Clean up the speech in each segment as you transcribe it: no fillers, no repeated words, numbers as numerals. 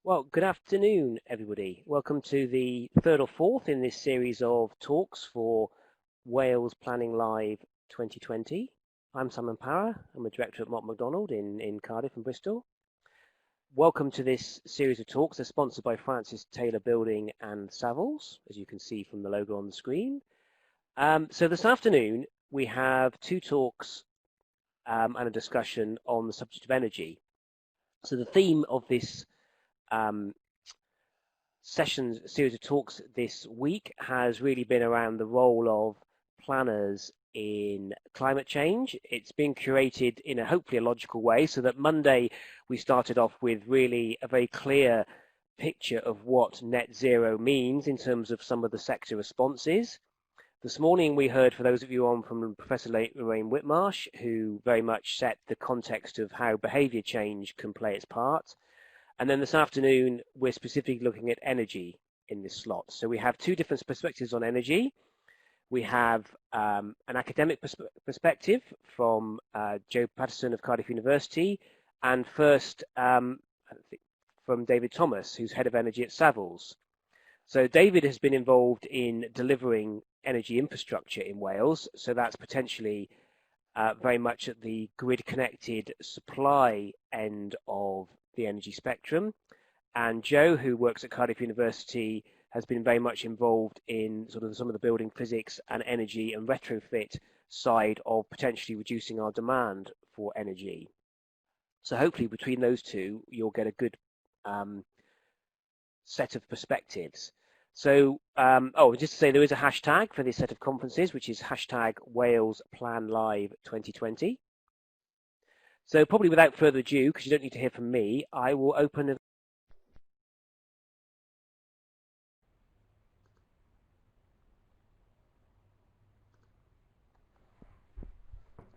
Well, good afternoon, everybody. Welcome to the third or fourth in this series of talks for Wales Planning Live 2020. I'm Simon Power. I'm a director at Mott MacDonald in Cardiff and Bristol. Welcome to this series of talks. They're sponsored by Francis Taylor Building and Savills, as you can see from the logo on the screen. So this afternoon, we have two talks and a discussion on the subject of energy. So the theme of this series of talks this week has really been around the role of planners in climate change. It's been curated in a hopefully a logical way, so that Monday we started off with really a very clear picture of what net zero means in terms of some of the sector responses. This morning we heard, for those of you on, from Professor Lorraine Whitmarsh, who very much set the context of how behaviour change can play its part. And then this afternoon, we're specifically looking at energy in this slot. So we have two different perspectives on energy. We have an academic perspective from Joe Patterson of Cardiff University, and first from David Thomas, who's head of energy at Savills. So David has been involved in delivering energy infrastructure in Wales, so that's potentially very much at the grid-connected supply end of the energy spectrum. And Joe, who works at Cardiff University, has been very much involved in sort of some of the building physics and energy and retrofit side of potentially reducing our demand for energy. So hopefully between those two, you'll get a good set of perspectives. So, just to say, there is a hashtag for this set of conferences, which is hashtag Wales Plan Live 2020. So probably without further ado, because you don't need to hear from me, I will open it.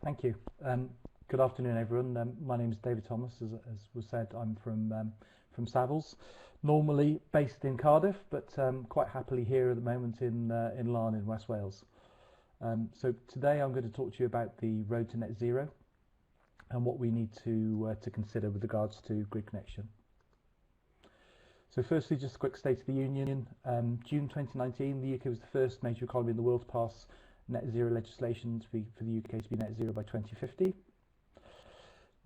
Thank you. Good afternoon, everyone. My name is David Thomas. As was said, I'm from Savills, normally based in Cardiff, but quite happily here at the moment in Larne in West Wales. So today I'm going to talk to you about the road to net zero and what we need to consider with regards to grid connection. So firstly, just a quick State of the Union. June 2019, the UK was the first major economy in the world to pass net zero legislation for the UK to be net zero by 2050.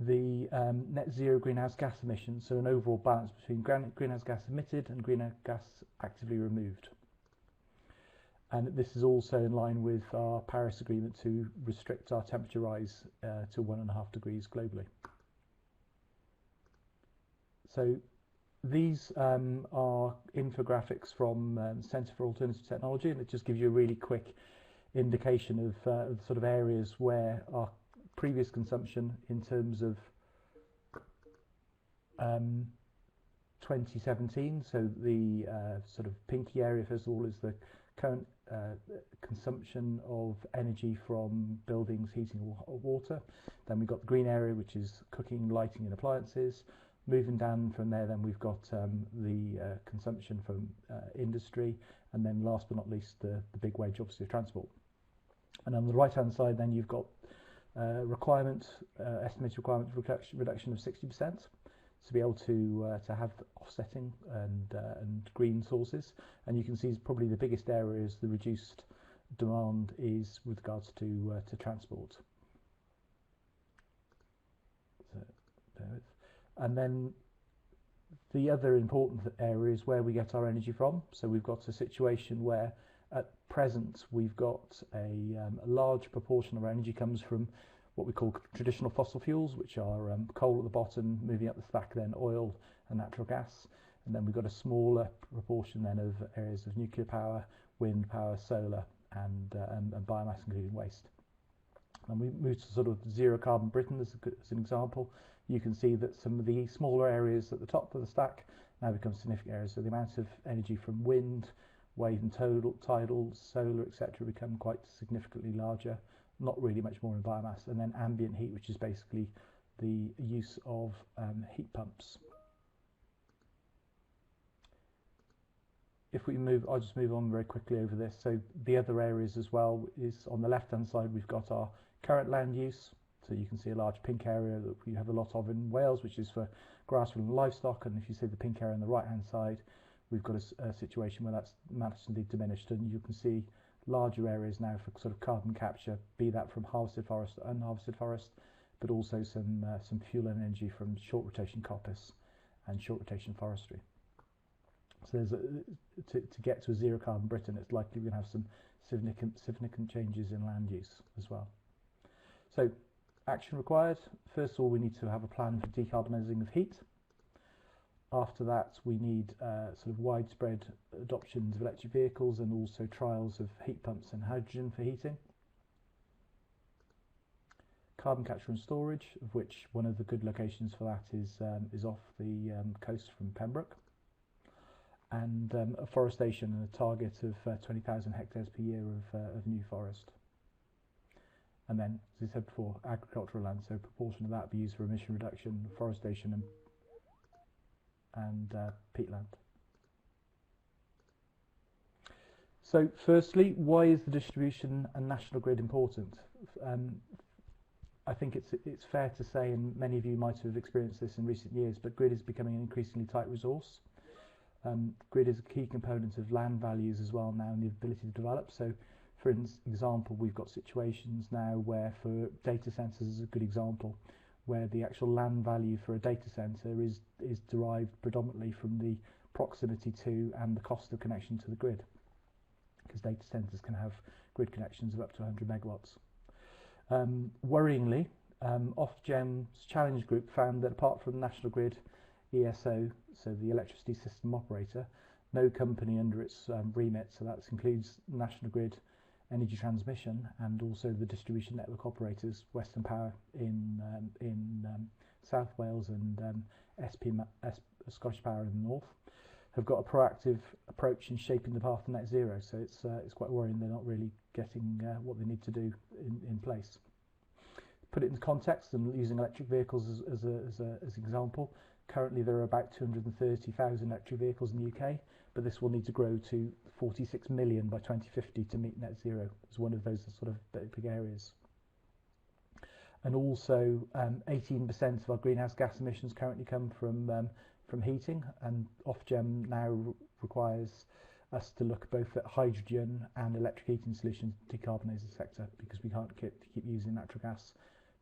The net zero greenhouse gas emissions, so an overall balance between greenhouse gas emitted and greenhouse gas actively removed. And this is also in line with our Paris Agreement to restrict our temperature rise to 1.5 degrees globally. So these are infographics from Centre for Alternative Technology, and it just gives you a really quick indication of the sort of areas where our previous consumption in terms of 2017, so the sort of pinky area first of all is the current consumption of energy from buildings, heating or water. Then we've got the green area, which is cooking, lighting and appliances. Moving down from there, then we've got the consumption from industry, and then last but not least the big wedge, obviously, of transport. And on the right hand side then you've got estimated requirement reduction of 60% to be able to have offsetting and green sources. And you can see probably the biggest area is the reduced demand is with regards to transport. And then the other important area is where we get our energy from. So we've got a situation where at present we've got a large proportion of our energy comes from what we call traditional fossil fuels, which are coal at the bottom, moving up the stack, then oil and natural gas. And then we've got a smaller proportion then of areas of nuclear power, wind power, solar and biomass, including waste. And we move to sort of zero carbon Britain as an example. You can see that some of the smaller areas at the top of the stack now become significant areas. So the amount of energy from wind, wave and tidal, solar, etc. become quite significantly larger, not really much more in biomass. And then ambient heat, which is basically the use of heat pumps. If we move, I'll just move on very quickly over this. So the other areas as well is on the left hand side, we've got our current land use. So you can see a large pink area that we have a lot of in Wales, which is for grassland livestock. And if you see the pink area on the right-hand side, we've got a situation where that's massively diminished. And you can see larger areas now for sort of carbon capture, be that from harvested forest or unharvested forest, but also some fuel and energy from short rotation coppice and short rotation forestry. So there's to get to a zero carbon Britain, it's likely we're going to have some significant changes in land use as well. So action required. First of all, we need to have a plan for decarbonising of heat. After that, we need sort of widespread adoptions of electric vehicles and also trials of heat pumps and hydrogen for heating. Carbon capture and storage, of which one of the good locations for that is off the coast from Pembroke. And afforestation and a target of 20,000 hectares per year of new forest. And then, as I said before, agricultural land, so a proportion of that be used for emission reduction, forestation and peatland. So firstly, why is the distribution and national grid important? I think it's fair to say, and many of you might have experienced this in recent years, but grid is becoming an increasingly tight resource. Grid is a key component of land values as well now, and the ability to develop. So, for example, we've got situations now where, for data centres is a good example, where the actual land value for a data centre is derived predominantly from the proximity to and the cost of connection to the grid, because data centres can have grid connections of up to 100 megawatts. Worryingly, Ofgem's challenge group found that apart from National Grid ESO, so the electricity system operator, no company under its remit, so that includes National Grid Energy Transmission and also the distribution network operators, Western Power in South Wales and Scottish Power in the north, have got a proactive approach in shaping the path to net zero. So it's quite worrying they're not really getting what they need to do in place. Put it into context, and using electric vehicles as an example, currently there are about 230,000 electric vehicles in the UK, but this will need to grow to 46 million by 2050 to meet net zero as one of those sort of big areas. And also 18% of our greenhouse gas emissions currently come from heating, and Ofgem now requires us to look both at hydrogen and electric heating solutions to decarbonise the sector, because we can't keep using natural gas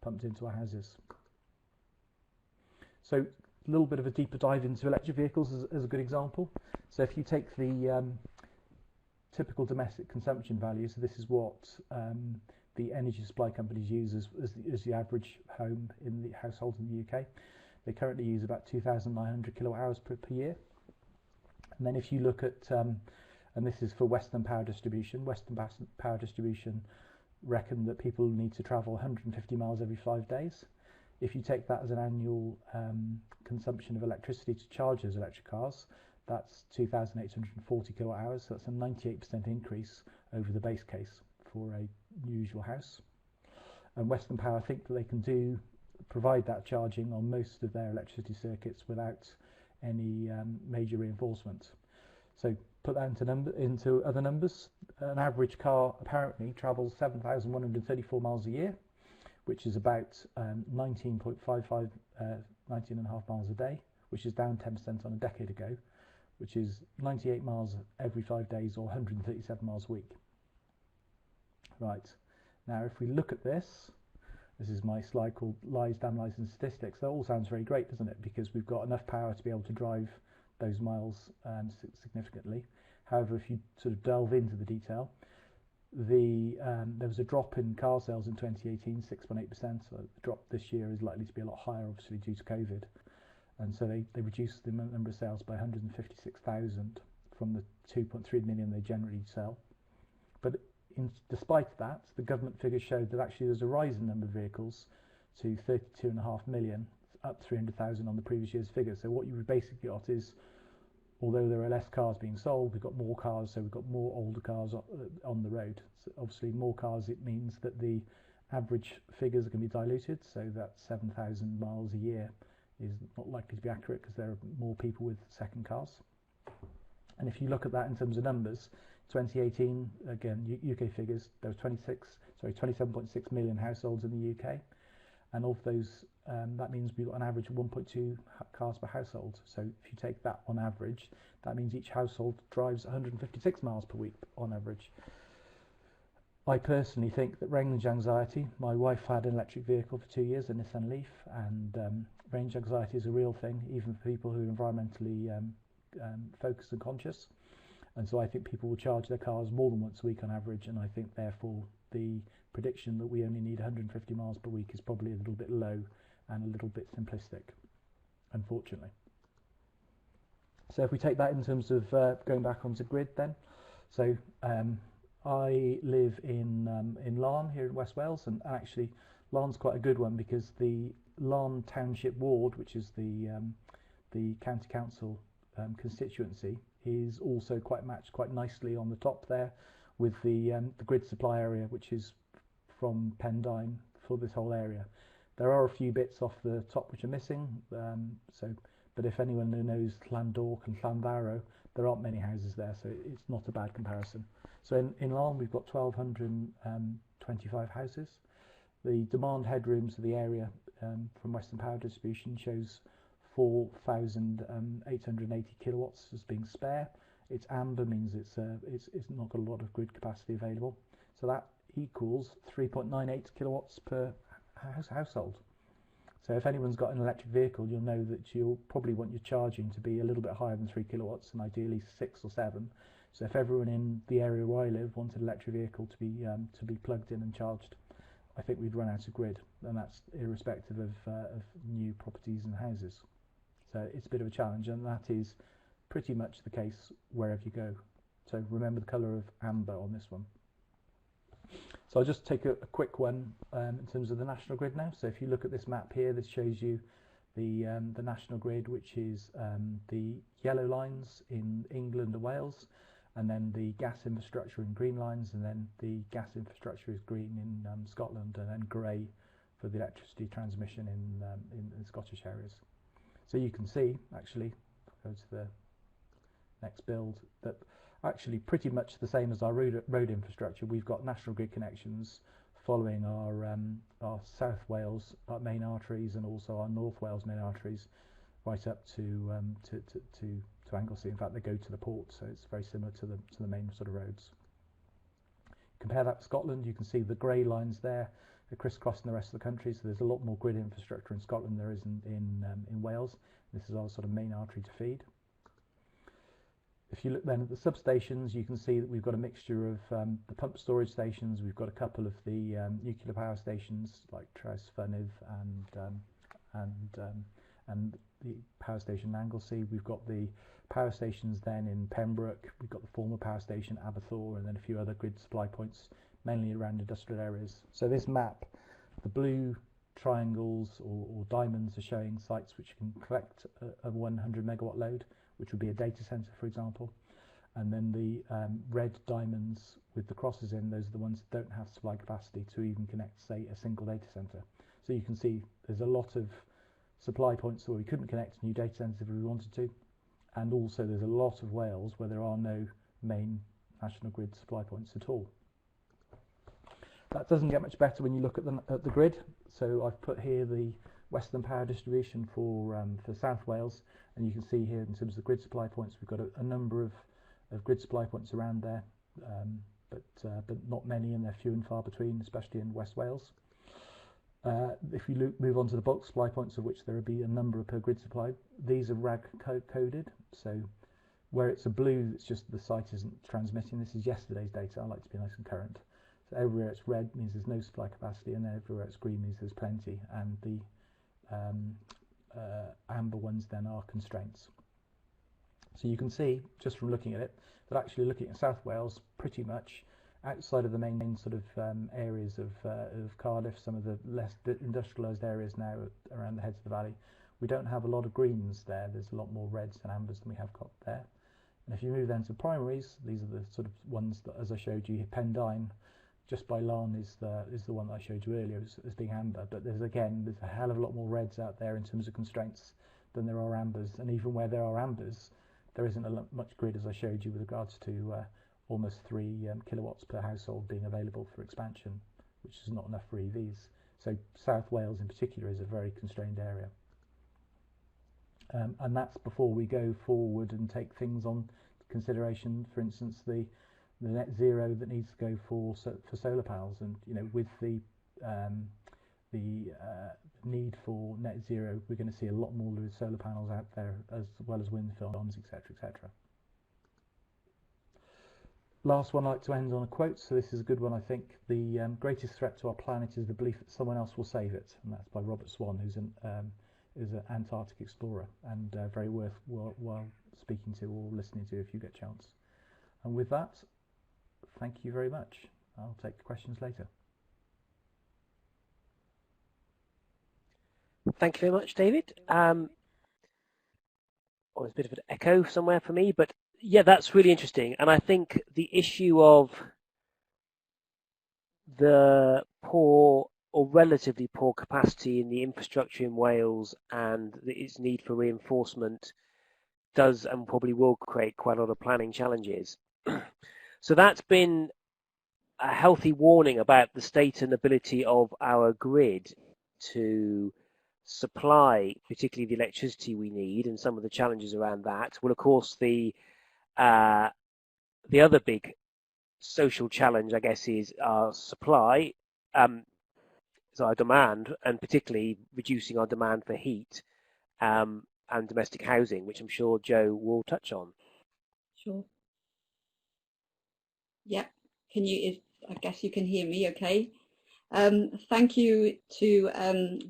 pumped into our houses. So a little bit of a deeper dive into electric vehicles as a good example. So if you take the typical domestic consumption value, so this is what the energy supply companies use as the average home in the household in the UK. They currently use about 2,900 kilowatt hours per year. And then if you look at, and this is for Western Power Distribution, Power Distribution reckon that people need to travel 150 miles every 5 days. If you take that as an annual consumption of electricity to charge those electric cars, that's 2,840 kilowatt hours. So that's a 98% increase over the base case for a usual house. And Western Power think that they can provide that charging on most of their electricity circuits without any major reinforcement. So put that into other numbers. An average car apparently travels 7,134 miles a year, which is about 19.55, 19.5 miles a day, which is down 10% on a decade ago, which is 98 miles every 5 days or 137 miles a week. Right, now if we look at this is my slide called Lies, Damn Lies and Statistics. That all sounds very great, doesn't it? Because we've got enough power to be able to drive those miles significantly. However, if you sort of delve into the detail, there was a drop in car sales in 2018, 6.8%. So the drop this year is likely to be a lot higher, obviously due to COVID. And so they reduced the number of sales by 156,000 from the 2.3 million they generally sell. But despite that, the government figures showed that actually there's a rise in number of vehicles to 32.5 million, up 300,000 on the previous year's figures. So what you've basically got is, although there are less cars being sold, we've got more cars, so we've got more older cars on the road. So obviously more cars, it means that the average figures are going to be diluted, so that 7,000 miles a year is not likely to be accurate because there are more people with second cars. And if you look at that in terms of numbers, 2018, again, UK figures, there was 27.6 million households in the UK, and of those, that means we've got an average of 1.2 cars per household. So if you take that on average, that means each household drives 156 miles per week on average. I personally think that range anxiety, my wife had an electric vehicle for 2 years, a Nissan Leaf, and range anxiety is a real thing, even for people who are environmentally focused and conscious. And so I think people will charge their cars more than once a week on average, and I think therefore the prediction that we only need 150 miles per week is probably a little bit low and a little bit simplistic, unfortunately. So if we take that in terms of going back onto grid then, so I live in Larne here in West Wales, and actually Larne's quite a good one because the Larne Township Ward, which is the County Council constituency, is also quite matched quite nicely on the top there with the grid supply area, which is from Pendine for this whole area. There are a few bits off the top which are missing, but if anyone who knows Llandorc and Llanfaro, there aren't many houses there, so it's not a bad comparison. So in Larne we've got 1,225 houses. The demand headrooms of the area from Western Power Distribution shows 4,880 kilowatts as being spare. It's amber, means it's not got a lot of grid capacity available. So that equals 3.98 kilowatts per household. So if anyone's got an electric vehicle, you'll know that you'll probably want your charging to be a little bit higher than 3 kilowatts, and ideally 6 or 7. So if everyone in the area where I live wanted an electric vehicle to be plugged in and charged, I think we'd run out of grid, and that's irrespective of new properties and houses. So it's a bit of a challenge, and that is pretty much the case wherever you go. So remember the colour of amber on this one. So I'll just take a quick one in terms of the national grid now. So if you look at this map here, this shows you the national grid, which is the yellow lines in England and Wales, and then the gas infrastructure in green lines, and then the gas infrastructure is green in Scotland, and then grey for the electricity transmission in the Scottish areas. So you can see, actually, go to the next build, that actually pretty much the same as our road infrastructure. We've got national grid connections following our South Wales main arteries and also our North Wales main arteries right up to Anglesey. In fact, they go to the port, so it's very similar to the main sort of roads. Compare that to Scotland, you can see the grey lines there are crisscrossing the rest of the country, so there's a lot more grid infrastructure in Scotland than there is in Wales. This is our sort of main artery to feed. If you look then at the substations, you can see that we've got a mixture of the pump storage stations. We've got a couple of the nuclear power stations like Tres Fynydd and the power station in Anglesey. We've got the power stations then in Pembroke. We've got the former power station Aberthor, and then a few other grid supply points, mainly around industrial areas. So this map, the blue triangles or diamonds are showing sites which can collect a 100 megawatt load, which would be a data center, for example. And then the red diamonds with the crosses in, those are the ones that don't have supply capacity to even connect, say, a single data center. So you can see there's a lot of supply points where we couldn't connect new data centers if we wanted to. And also there's a lot of Wales where there are no main national grid supply points at all. That doesn't get much better when you look at the grid. So I've put here the Western Power Distribution for South Wales, and you can see here in terms of the grid supply points, we've got a number of grid supply points around there, but not many, and they're few and far between, especially in West Wales. If you move on to the bulk supply points, of which there will be a number per grid supply, these are RAG coded, so where it's a blue, it's just the site isn't transmitting. This is yesterday's data. I like to be nice and current. So everywhere it's red means there's no supply capacity, and everywhere it's green means there's plenty, and the amber ones then are constraints. So you can see, just from looking at it, that actually looking at South Wales, pretty much outside of the main sort of areas of Cardiff, some of the less industrialised areas now around the heads of the valley, we don't have a lot of greens there. There's a lot more reds and ambers than we have got there. And if you move then to primaries, these are the sort of ones that, as I showed you, Pendine, just by Larne is the one that I showed you earlier as being amber, but there's a hell of a lot more reds out there in terms of constraints than there are ambers, and even where there are ambers, there isn't much grid, as I showed you, with regards to almost 3 kilowatts per household being available for expansion, which is not enough for EVs. So South Wales in particular is a very constrained area. And that's before we go forward and take things on consideration, for instance, the net zero that needs to go for solar panels, and with the need for net zero, we're going to see a lot more solar panels out there, as well as wind farms, etc., etc. Last one, I'd like to end on a quote. So this is a good one, I think. The greatest threat to our planet is the belief that someone else will save it, and that's by Robert Swan, who's an Antarctic explorer, and very worthwhile speaking to or listening to if you get a chance. And with that, thank you very much. I'll take questions later. Thank you very much, David. There's a bit of an echo somewhere for me, but yeah, that's really interesting. And I think the issue of the poor or relatively poor capacity in the infrastructure in Wales and its need for reinforcement does and probably will create quite a lot of planning challenges. So that's been a healthy warning about the state and ability of our grid to supply, particularly the electricity we need, and some of the challenges around that. Well, of course, the other big social challenge, I guess, is our supply, so our demand, and particularly reducing our demand for heat and domestic housing, which I'm sure Joe will touch on. Sure. Yeah. I guess you can hear me okay. Thank you to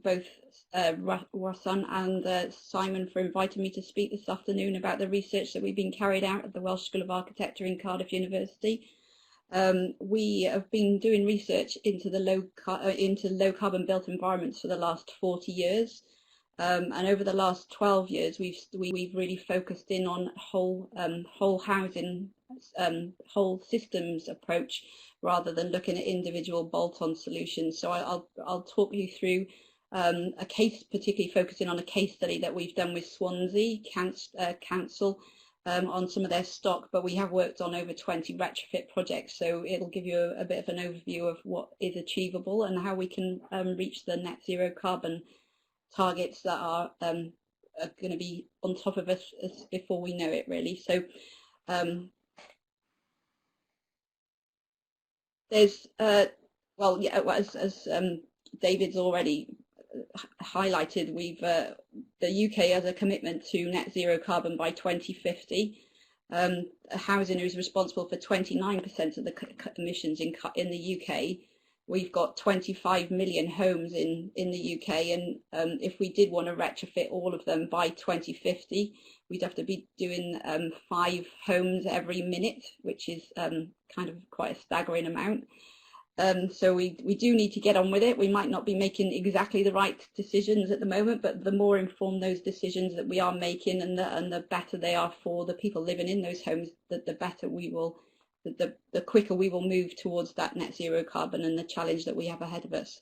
both Wasan and Simon for inviting me to speak this afternoon about the research that we've been carried out at the Welsh School of Architecture in Cardiff University. We have been doing research into low carbon built environments for the last 40 years. And over the last 12 years, we've really focused in on whole housing, whole systems approach, rather than looking at individual bolt-on solutions. So I'll talk you through a case, particularly focusing on a case study that we've done with Swansea Council on some of their stock, but we have worked on over 20 retrofit projects, so it'll give you a bit of an overview of what is achievable and how we can reach the net zero carbon targets that are going to be on top of us before we know it, really. So there's well, yeah, as David's already highlighted, the UK has a commitment to net zero carbon by 2050. Housing is responsible for 29% of the emissions in the UK. We've got 25 million homes in the UK, and if we did want to retrofit all of them by 2050, we'd have to be doing 5 homes every minute, which is kind of quite a staggering amount. So we do need to get on with it. We might not be making exactly the right decisions at the moment, but the more informed those decisions that we are making, and the better they are for the people living in those homes, the better we will, the quicker we will move towards that net zero carbon and the challenge that we have ahead of us.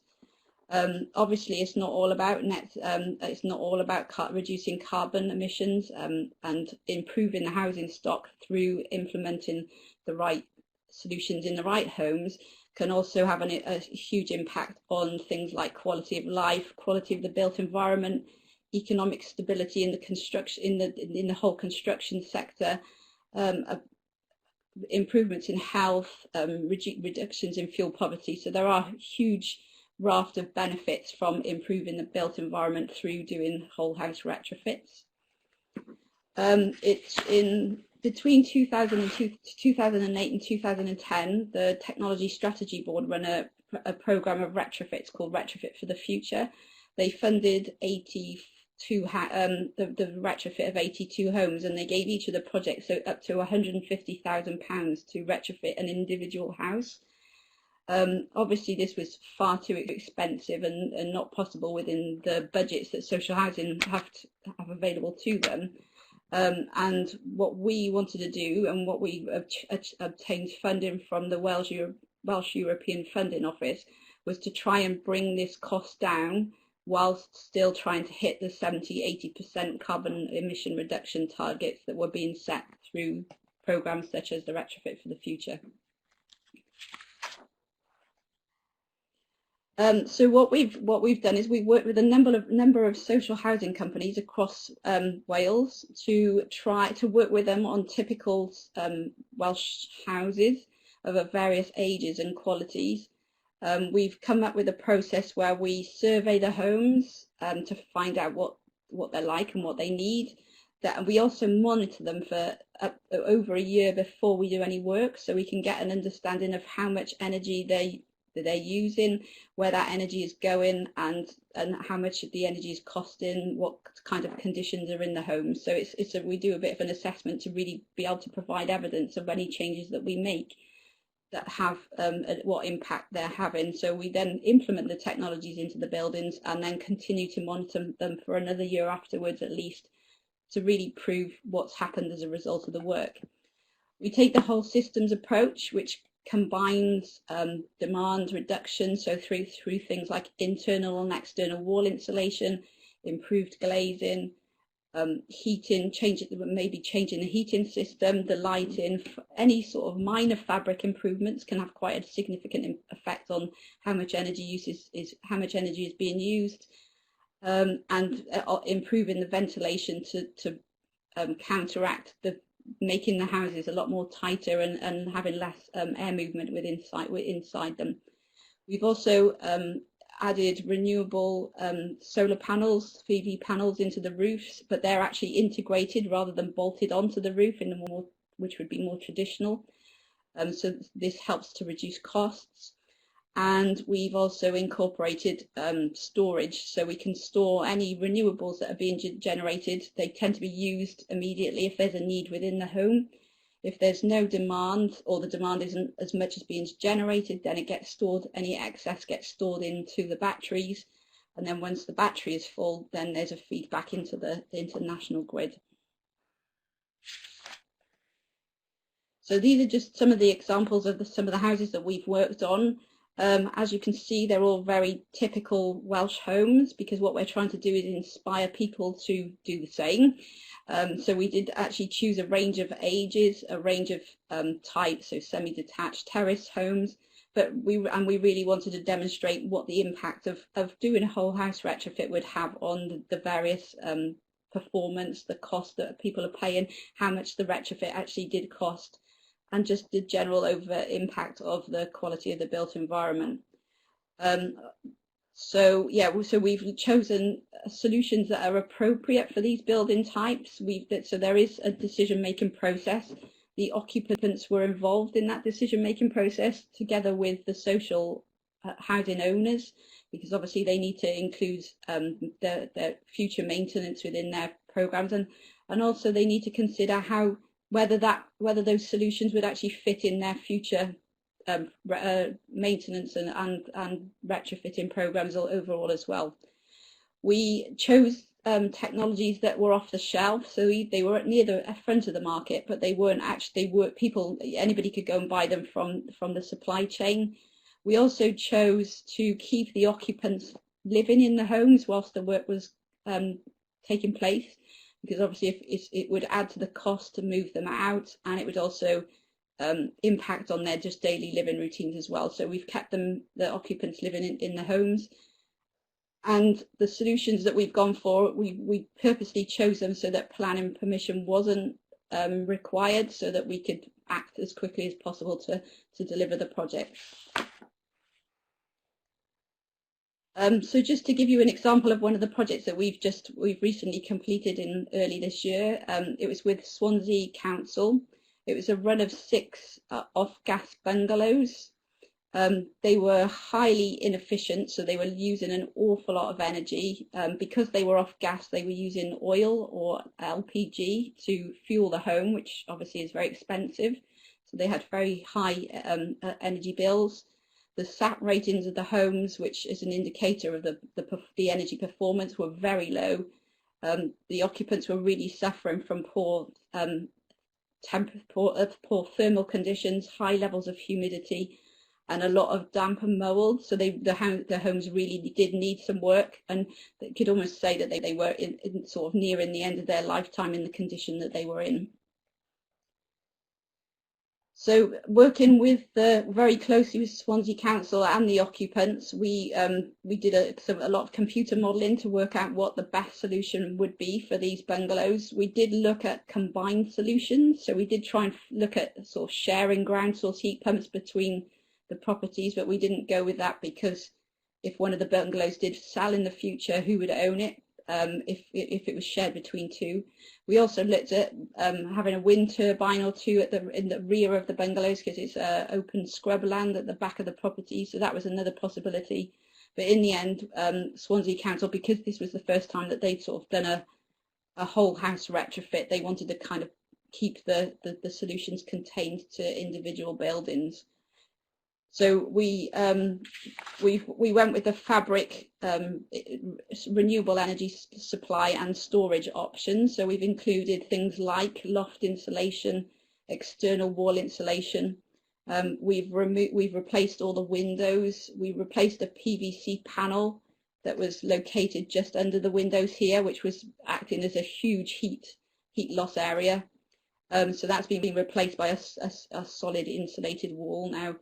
Obviously, it's not all about it's not all about reducing carbon emissions and improving the housing stock through implementing the right solutions in the right homes. Can also have a huge impact on things like quality of life, quality of the built environment, economic stability in the construction, in the whole construction sector, improvements in health, reductions in fuel poverty. So there are a huge raft of benefits from improving the built environment through doing whole house retrofits. It's in between 2008 and 2010, the Technology Strategy Board ran a program of retrofits called Retrofit for the Future. They funded the retrofit of 82 homes, and they gave each of the projects up to £150,000 to retrofit an individual house. Obviously, this was far too expensive and not possible within the budgets that social housing have available to them. And what we wanted to do, and what we obtained funding from the Welsh European Funding Office, was to try and bring this cost down whilst still trying to hit the 70–80% carbon emission reduction targets that were being set through programs such as the Retrofit for the Future. So what we've done is we've worked with a number of social housing companies across Wales to try to work with them on typical Welsh houses of various ages and qualities. We've come up with a process where we survey the homes to find out what they're like and what they need. And we also monitor them for over a year before we do any work, so we can get an understanding of how much energy they're using, where that energy is going, and how much the energy is costing, what kind of conditions are in the home. So we do a bit of an assessment to really be able to provide evidence of any changes that we make that have what impact they're having. So we then implement the technologies into the buildings and then continue to monitor them for another year afterwards at least, to really prove what's happened as a result of the work. We take the whole systems approach, which combines demand reduction, so through things like internal and external wall insulation, improved glazing, heating, maybe changing the heating system, the lighting. Any sort of minor fabric improvements can have quite a significant effect on how much energy is being used, and improving the ventilation to counteract making the houses a lot more tighter and having less air movement inside them. We've also added renewable solar panels, PV panels into the roofs, but they're actually integrated rather than bolted onto the roof which would be more traditional. So this helps to reduce costs. And we've also incorporated storage, so we can store any renewables that are being generated. They tend to be used immediately if there's a need within the home. If there's no demand, or the demand isn't as much as being generated, then it gets stored, any excess gets stored into the batteries. And then once the battery is full, then there's a feedback into the national grid. So these are just some of the examples of some of the houses that we've worked on. As you can see, they're all very typical Welsh homes, because what we're trying to do is inspire people to do the same. So we did actually choose a range of ages, a range of types, so semi-detached terrace homes, but we really wanted to demonstrate what the impact of doing a whole house retrofit would have on the various performance, the cost that people are paying, how much the retrofit actually did cost, and just the general impact of the quality of the built environment. So we've chosen solutions that are appropriate for these building types. So there is a decision-making process. The occupants were involved in that decision-making process together with the social housing owners, because obviously they need to include their future maintenance within their programs, and also they need to consider whether those solutions would actually fit in their future maintenance and retrofitting programs overall as well. We chose technologies that were off the shelf, so they were near the front of the market, but they weren't actually, anybody could go and buy them from the supply chain. We also chose to keep the occupants living in the homes whilst the work was taking place, because obviously it would add to the cost to move them out, and it would also impact on their just daily living routines as well. So we've kept the occupants living in the homes. And the solutions that we've gone for, we purposely chose them so that planning permission wasn't required, so that we could act as quickly as possible to deliver the project. So just to give you an example of one of the projects that we've recently completed in early this year, it was with Swansea Council. It was a run of 6 off-gas bungalows. They were highly inefficient, so they were using an awful lot of energy. Because they were off gas, they were using oil or LPG to fuel the home, which obviously is very expensive. So they had very high energy bills. The SAT ratings of the homes, which is an indicator of the energy performance, were very low. The occupants were really suffering from poor thermal conditions, high levels of humidity, and a lot of damp and mold. So the homes really did need some work, and they could almost say that they were in sort of nearing the end of their lifetime in the condition that they were in. So working with very closely with Swansea Council and the occupants, we did a lot of computer modelling to work out what the best solution would be for these bungalows. We did look at combined solutions, so we did try and look at sort of sharing ground source heat pumps between the properties, but we didn't go with that because if one of the bungalows did sell in the future, who would own it if it was shared between two? We also looked at having a wind turbine or two in the rear of the bungalows because it's open scrubland at the back of the property, so that was another possibility. But in the end, Swansea Council, because this was the first time that they'd sort of done a whole house retrofit, they wanted to kind of keep the solutions contained to individual buildings. So we went with the fabric renewable energy supply and storage options. So we've included things like loft insulation, external wall insulation. We've replaced all the windows. We replaced a PVC panel that was located just under the windows here, which was acting as a huge heat loss area. So that's been replaced by a solid insulated wall now.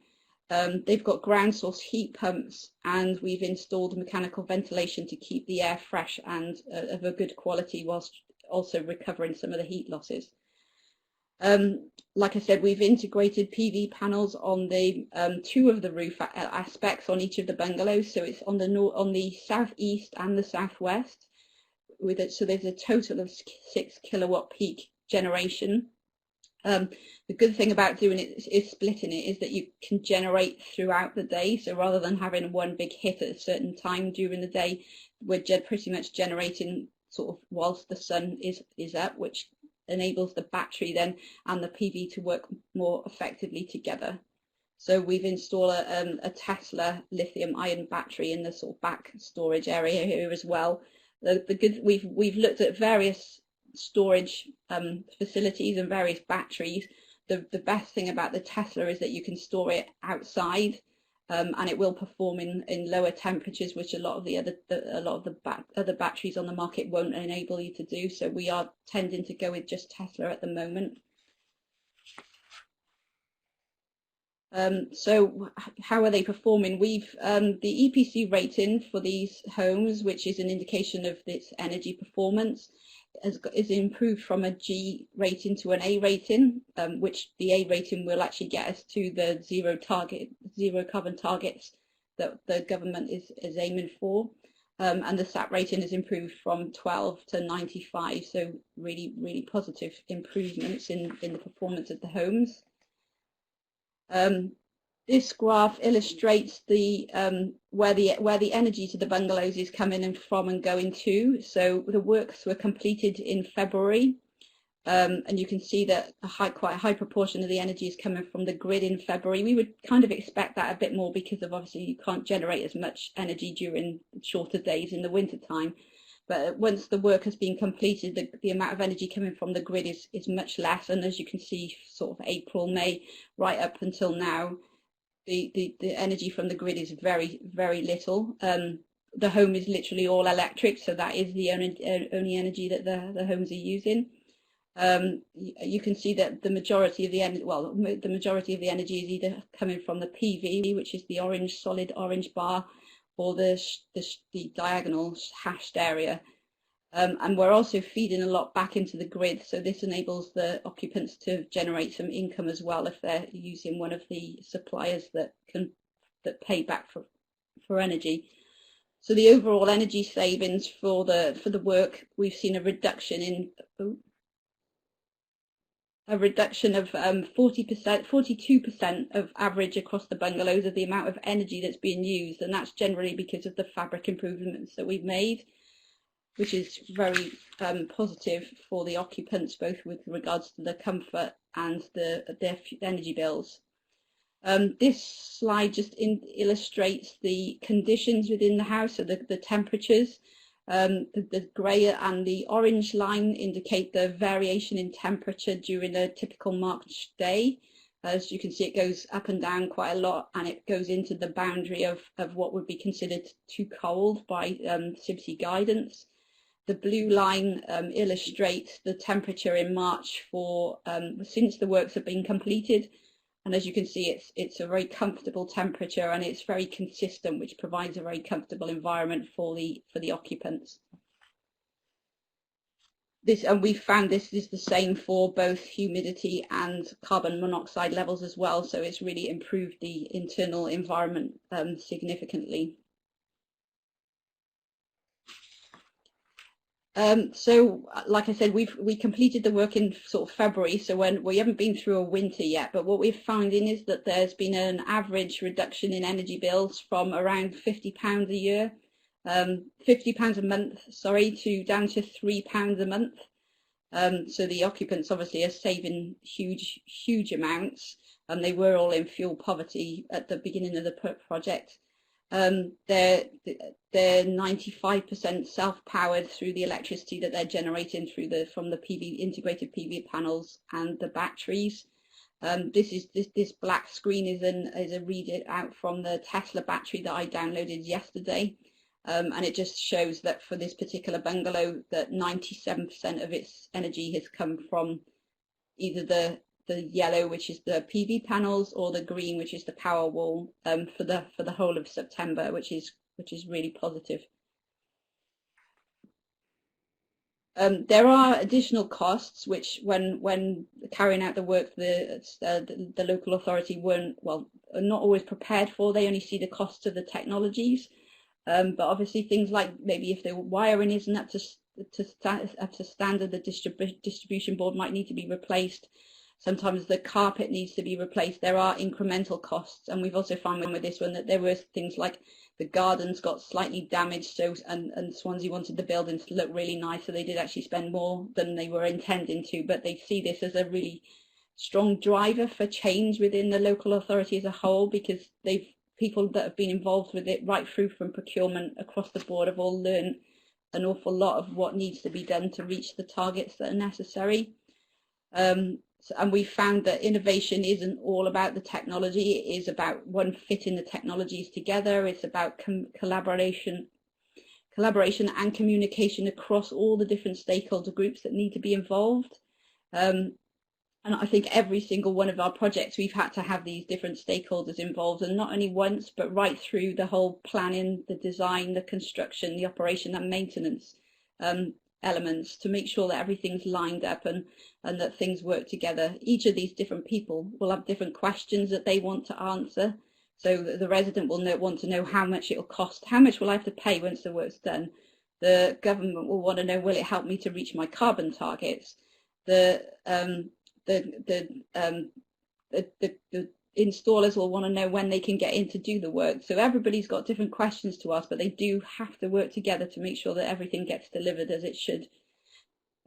They've got ground source heat pumps, and we've installed mechanical ventilation to keep the air fresh and of a good quality whilst also recovering some of the heat losses. Like I said, we've integrated PV panels on the two of the roof aspects on each of the bungalows, so it's on the southeast and the southwest. So there's a total of 6 kilowatt peak generation. The good thing about doing it is splitting it is that you can generate throughout the day. So rather than having one big hit at a certain time during the day, we're pretty much generating sort of whilst the sun is up, which enables the battery then and the PV to work more effectively together. So we've installed a Tesla lithium-ion battery in the sort of back storage area here as well. We've looked at various storage facilities and various batteries. The best thing about the Tesla is that you can store it outside, and it will perform in lower temperatures, which a lot of the other batteries on the market won't enable you to do. So we are tending to go with just Tesla at the moment. So how are they performing? We've the EPC rating for these homes, which is an indication of its energy performance, is improved from a G rating to an A rating, which the A rating will actually get us to the zero carbon targets that the government is aiming for. And the SAT rating is improved from 12 to 95, so really positive improvements in the performance of the homes. This graph illustrates the where the energy to the bungalows is coming in from and going to. So the works were completed in February, and you can see that quite a high proportion of the energy is coming from the grid in February. We would kind of expect that a bit more because of obviously you can't generate as much energy during shorter days in the winter time. But once the work has been completed, the amount of energy coming from the grid is much less. And as you can see, sort of April, May, right up until now, the energy from the grid is very little. The home is literally all electric, so that is the only energy that the homes are using. You can see that the majority of the energy is either coming from the PV, which is the solid orange bar, or the diagonal hashed area. And we're also feeding a lot back into the grid, so this enables the occupants to generate some income as well if they're using one of the suppliers that pay back for energy. So the overall energy savings for the work, we've seen a reduction of 40%, 42% of average across the bungalows of the amount of energy that's being used, and that's generally because of the fabric improvements that we've made, which is very positive for the occupants, both with regards to the comfort and their energy bills. This slide just illustrates the conditions within the house, so the temperatures. The grey and the orange line indicate the variation in temperature during a typical March day. As you can see, it goes up and down quite a lot, and it goes into the boundary of what would be considered too cold by CIBSE guidance. The blue line illustrates the temperature in March since the works have been completed, And as you can see, it's a very comfortable temperature, and it's very consistent, which provides a very comfortable environment for the occupants. And we found this is the same for both humidity and carbon monoxide levels as well. So it's really improved the internal environment significantly. So, like I said, we completed the work in sort of February, so when we haven't been through a winter yet. But what we've found is that there's been an average reduction in energy bills from around £50 a year, £50 a month, sorry, to down to £3 a month. So the occupants obviously are saving huge amounts, and they were all in fuel poverty at the beginning of the project. They're 95% self-powered through the electricity that they're generating from the integrated PV panels and the batteries. This black screen is a readout from the Tesla battery that I downloaded yesterday, and it just shows that for this particular bungalow that 97% of its energy has come from either the yellow, which is the PV panels, or the green, which is the power wall, for the whole of September, which is really positive. There are additional costs which, when carrying out the work, the local authority are not always prepared for. They only see the costs of the technologies, but obviously things like maybe if the wiring isn't up to standard, the distribution board might need to be replaced. Sometimes the carpet needs to be replaced. There are incremental costs, and we've also found with this one that there were things like the gardens got slightly damaged, and Swansea wanted the buildings to look really nice, so they did actually spend more than they were intending to. But they see this as a really strong driver for change within the local authority as a whole, because people that have been involved with it right through from procurement across the board have all learned an awful lot of what needs to be done to reach the targets that are necessary. And we found that innovation isn't all about the technology. It is about fitting the technologies together. It's about collaboration and communication across all the different stakeholder groups that need to be involved. And I think every single one of our projects, we've had to have these different stakeholders involved, and not only once, but right through the whole planning, the design, the construction, the operation and maintenance elements, to make sure that everything's lined up and that things work together. Each of these different people will have different questions that they want to answer. So the resident will want to know how much it'll cost, how much will I have to pay once the work's done. The government will want to know, will it help me to reach my carbon targets? The installers will want to know when they can get in to do the work. So everybody's got different questions to ask, but they do have to work together to make sure that everything gets delivered as it should.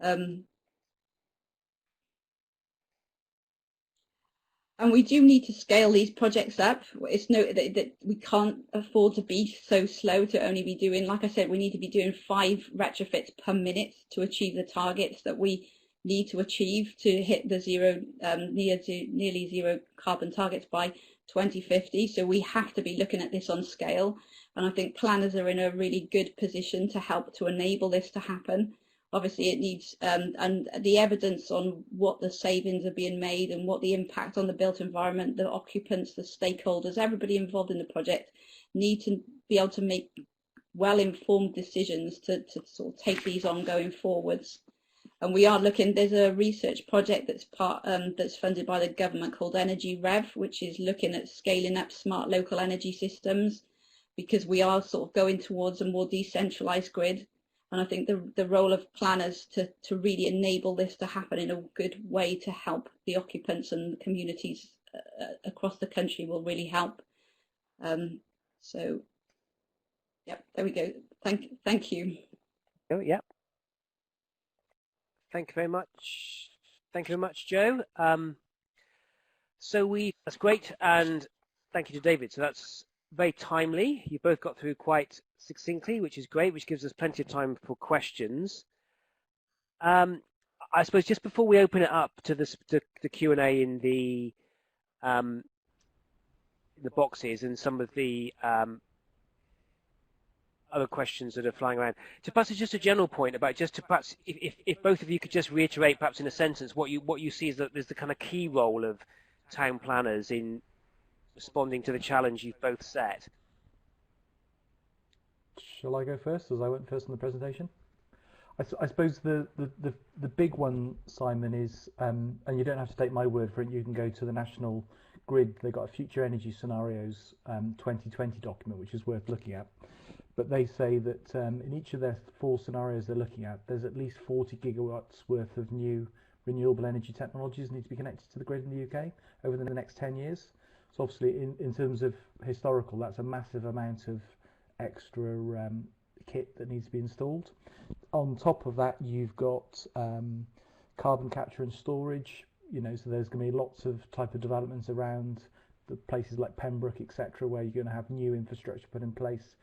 And we do need to scale these projects up. It's that we can't afford to be so slow, to only be doing, like I said, we need to be doing 5 retrofits per minute to achieve the targets that we need to achieve to hit the nearly zero carbon targets by 2050. So we have to be looking at this on scale, and I think planners are in a really good position to help to enable this to happen. Obviously it needs, and the evidence on what the savings are being made and what the impact on the built environment, the occupants, the stakeholders, everybody involved in the project need to be able to make well-informed decisions to sort of take these on going forwards. And we are looking, there's a research project that's funded by the government called Energy Rev, which is looking at scaling up smart local energy systems, because we are sort of going towards a more decentralized grid. And I think the role of planners to really enable this to happen in a good way to help the occupants and the communities across the country will really help. So, yeah, there we go. Thank you. Oh, yeah. Thank you very much. Thank you very much, Joe. That's great, and thank you to David. So that's very timely. You both got through quite succinctly, which is great, which gives us plenty of time for questions. I suppose just before we open it up to the Q&A in the boxes and some of the other questions that are flying around, to perhaps just a general point about just to perhaps if both of you could just reiterate perhaps in a sentence what you see is the kind of key role of town planners in responding to the challenge you've both set? Shall I go first, as I went first in the presentation? I suppose the big one, Simon, is, and you don't have to take my word for it, you can go to the National Grid. They've got a Future Energy Scenarios 2020 document, which is worth looking at. But they say that in each of their 4 scenarios they're looking at, there's at least 40 gigawatts worth of new renewable energy technologies need to be connected to the grid in the UK over the next 10 years. So obviously, in terms of historical, that's a massive amount of extra kit that needs to be installed. On top of that, you've got carbon capture and storage. So there's going to be lots of type of developments around the places like Pembroke, etc., where you're going to have new infrastructure put in place.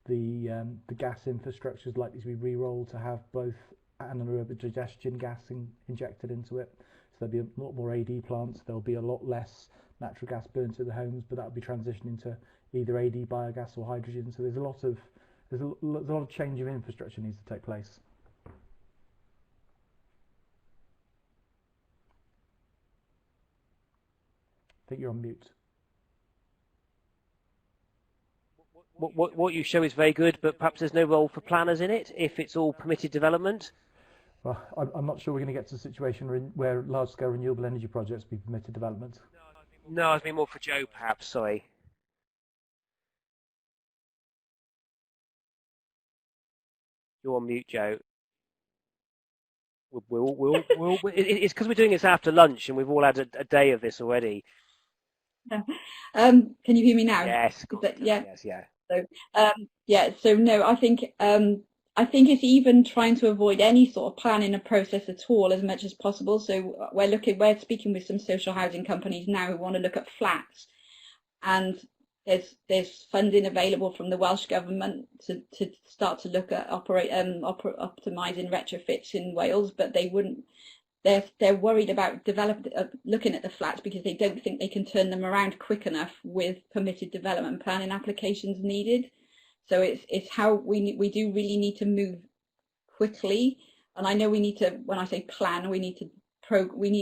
The gas infrastructure is likely to be re-rolled to have both anaerobic digestion gas injected into it. So there'll be a lot more AD plants. There'll be a lot less natural gas burnt at the homes, but that'll be transitioning to either AD biogas or hydrogen. So there's a lot of change of infrastructure needs to take place. I think you're on mute. What you show is very good, but perhaps there's no role for planners in it if it's all permitted development. Well, I'm not sure we're going to get to a situation where large-scale renewable energy projects be permitted development. No, I was being more for Joe, perhaps. Sorry. You're on mute, Joe. It's because we're doing this after lunch and we've all had a day of this already. Can you hear me now? Yes. Yeah. Yes. Yeah. So yeah. So no, I think it's even trying to avoid any sort of planning a process at all as much as possible. So we're speaking with some social housing companies now who want to look at flats, and there's funding available from the Welsh Government to start to look at optimising retrofits in Wales, but they wouldn't. They're worried about looking at the flats because they don't think they can turn them around quick enough with permitted development planning applications needed. So it's how we do really need to move quickly, and I know we need to. When I say plan, we need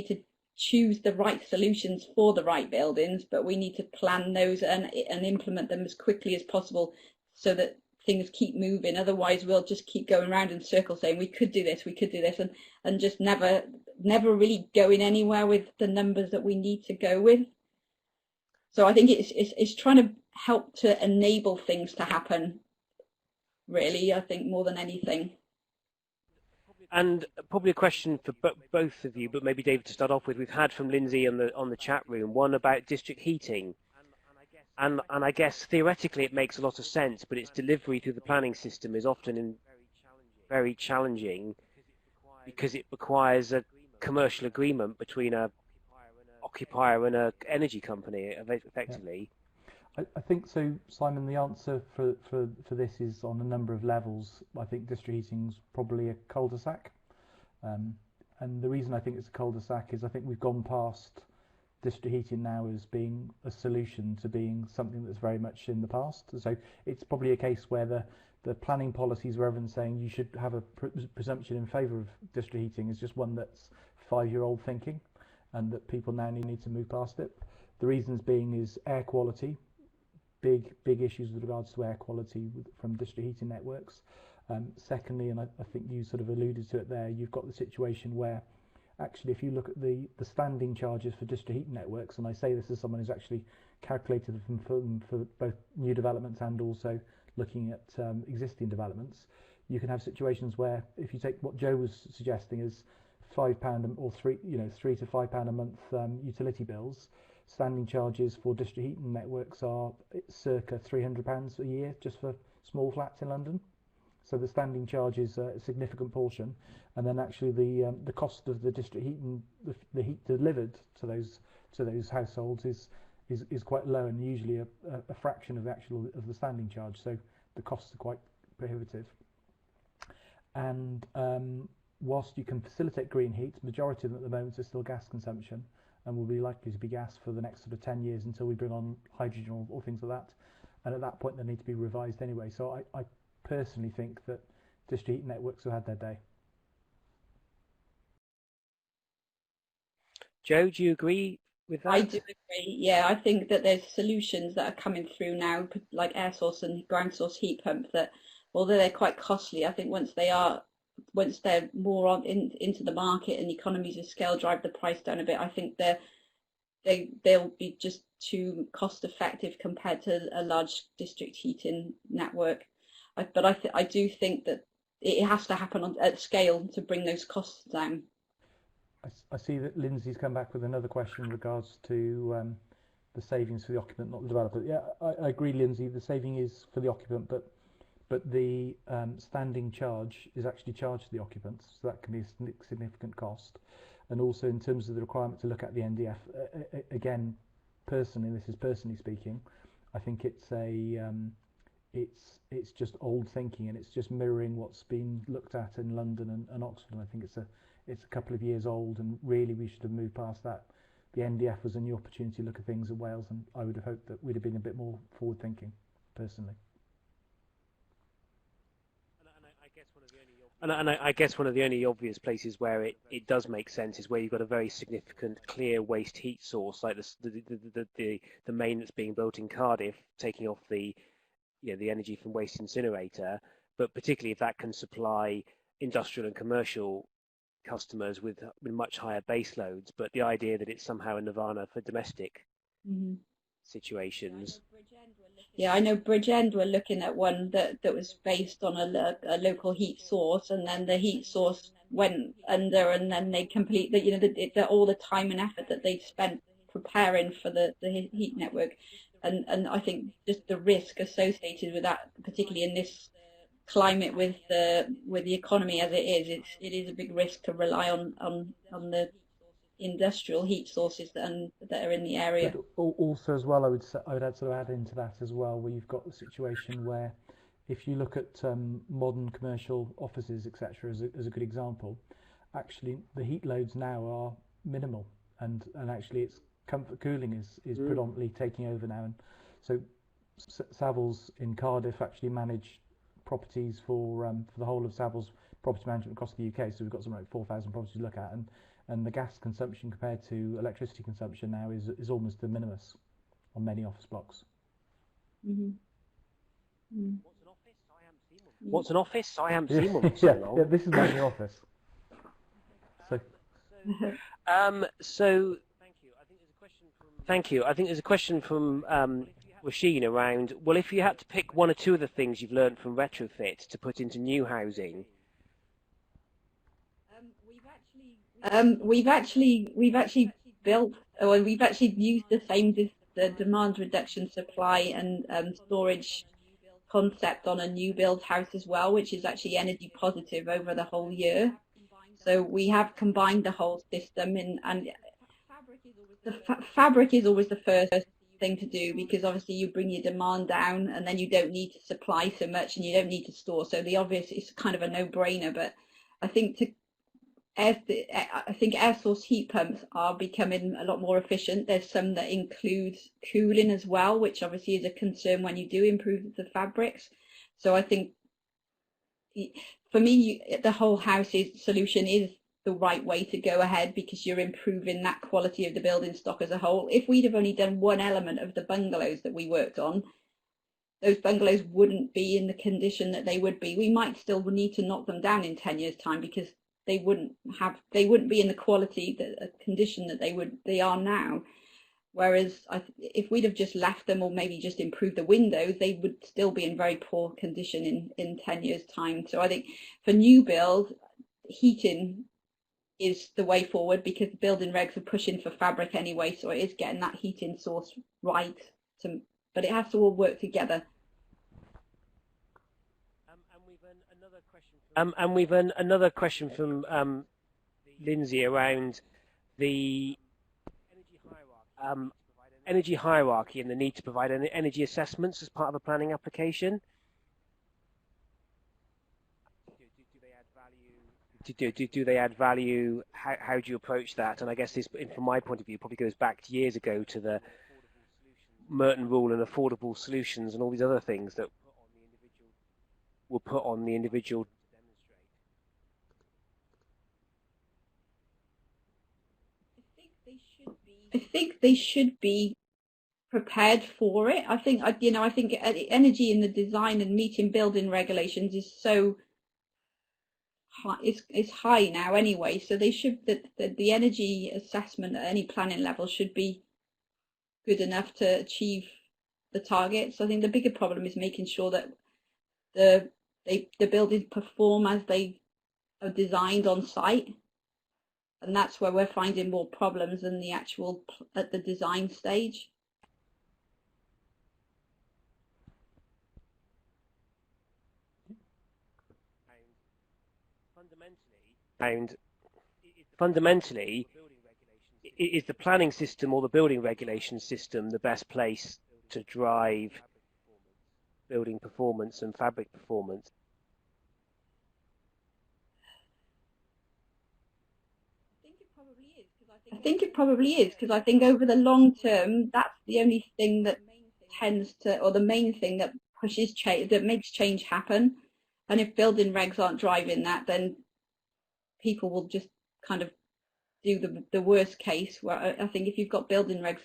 to choose the right solutions for the right buildings, but we need to plan those and implement them as quickly as possible so that things keep moving. Otherwise, we'll just keep going around in circles saying we could do this, and just never really going anywhere with the numbers that we need to go with. So I think it's trying to help to enable things to happen, really, I think, more than anything. And probably a question for both of you, but maybe David to start off with. We've had from Lindsay on the chat room one about district heating, and I guess theoretically it makes a lot of sense, but its delivery through the planning system is often very challenging because it requires a commercial agreement between a occupier and an energy company, effectively. Yeah. I think so, Simon. The answer for this is on a number of levels. I think district heating's probably a cul-de-sac, and the reason I think it's a cul-de-sac is I think we've gone past district heating now as being a solution to being something that's very much in the past. So it's probably a case where the planning policies where everyone's saying you should have a presumption in favour of district heating is just one that's 5-year-old thinking, and that people now need to move past it. The reasons being is air quality. Big issues with regards to air quality from district heating networks. Secondly, and I think you sort of alluded to it there, you've got the situation where actually if you look at the standing charges for district heating networks, and I say this as someone who's actually calculated them for both new developments and also looking at existing developments, you can have situations where if you take what Joe was suggesting as £5 or £3 to £5 a month utility bills, standing charges for district heating networks are circa £300 a year just for small flats in London. So the standing charge is a significant portion, and then actually the cost of the district heating, the heat delivered to those households is quite low, and usually a fraction of the standing charge. So the costs are quite prohibitive. And whilst you can facilitate green heat, majority of them at the moment is still gas consumption, and will be likely to be gas for the next sort of 10 years until we bring on hydrogen or things like that. And at that point, they need to be revised anyway. So I personally think that district heating networks have had their day. Joe, do you agree with I that? do agree. Yeah, I think that there's solutions that are coming through now, like air source and ground source heat pump, that although they're quite costly, I think once they're more into the market and economies of scale drive the price down a bit, I think they'll be just too cost effective compared to a large district heating network. But I do think that it has to happen at scale to bring those costs down. I see that Lindsay's come back with another question in regards to the savings for the occupant, not the developer. Yeah, I agree, Lindsay. The saving is for the occupant, but the standing charge is actually charged to the occupants, so that can be a significant cost. And also in terms of the requirement to look at the NDF, again, personally, this is personally speaking, I think it's just old thinking, and it's just mirroring what's been looked at in London and Oxford. And I think it's a couple of years old, and really we should have moved past that. The NDF was a new opportunity to look at things in Wales, and I would have hoped that we'd have been a bit more forward thinking, personally. And I guess one of the only obvious places where it does make sense is where you've got a very significant clear waste heat source, like the main that's being built in Cardiff, taking off the the energy from waste incinerator, but particularly if that can supply industrial and commercial customers with much higher base loads. But the idea that it's somehow a nirvana for domestic situations. Yeah, I know Bridgend were looking at one that was based on a local heat source, and then the heat source went under, and then they complete all the time and effort that they'd spent preparing for the heat network, and I think just the risk associated with that, particularly in this climate with the economy as it is a big risk to rely on the industrial heat sources that are in the area. But also as well, I would sort of add into that as well, where you've got the situation where if you look at modern commercial offices, etc., as a good example, actually the heat loads now are minimal, and actually it's comfort cooling is predominantly taking over now. And so Savills in Cardiff actually manage properties for the whole of Savills property management across the UK. So we've got something like 4,000 properties to look at, and the gas consumption compared to electricity consumption now is almost de minimis on many office blocks. What's an office? I haven't seen one for so long. Yeah, this is my new office. So, thank you. I think there's a question from Rasheen around, well, if you had to pick one or two of the things you've learned from Retrofit to put into new housing. We've actually built, or we've actually used the demand reduction supply and storage concept on a new build house as well, which is actually energy positive over the whole year. So we have combined the whole system, and the fabric is always the first thing to do, because obviously you bring your demand down and then you don't need to supply so much and you don't need to store. So the obvious is kind of a no-brainer, but I think air source heat pumps are becoming a lot more efficient. There's some that include cooling as well, which obviously is a concern when you do improve the fabrics. So I think for me, the whole house's solution is the right way to go ahead, because you're improving that quality of the building stock as a whole. If we'd have only done one element of the bungalows that we worked on, those bungalows wouldn't be in the condition that they would be. We might still need to knock them down in 10 years' time, because they wouldn't be in the quality, condition that they are now. Whereas if we'd have just left them, or maybe just improved the windows, they would still be in very poor condition in 10 years' time. So I think for new build, heating is the way forward, because the building regs are pushing for fabric anyway, so it is getting that heating source right. But it has to all work together. And we've another question from Lindsay around the energy hierarchy and the need to provide energy assessments as part of a planning application. Do they add value? How do you approach that? And I guess this, from my point of view, probably goes back to years ago to the Merton rule and affordable solutions and all these other things that were put on the individual. think they should be prepared for it. I think energy in the design and meeting building regulations is so high, it's high now anyway. So they should the energy assessment at any planning level should be good enough to achieve the targets. I think the bigger problem is making sure that the buildings perform as they are designed on site, and that's where we're finding more problems than the actual at the design stage. Fundamentally, is the planning system or the building regulation system the best place to drive building performance and fabric performance? I think it probably is, because I think over the long term, that's the only thing that tends to, or the main thing that pushes change, that makes change happen. And if building regs aren't driving that, then people will just kind of do the worst case. Where I think if you've got building regs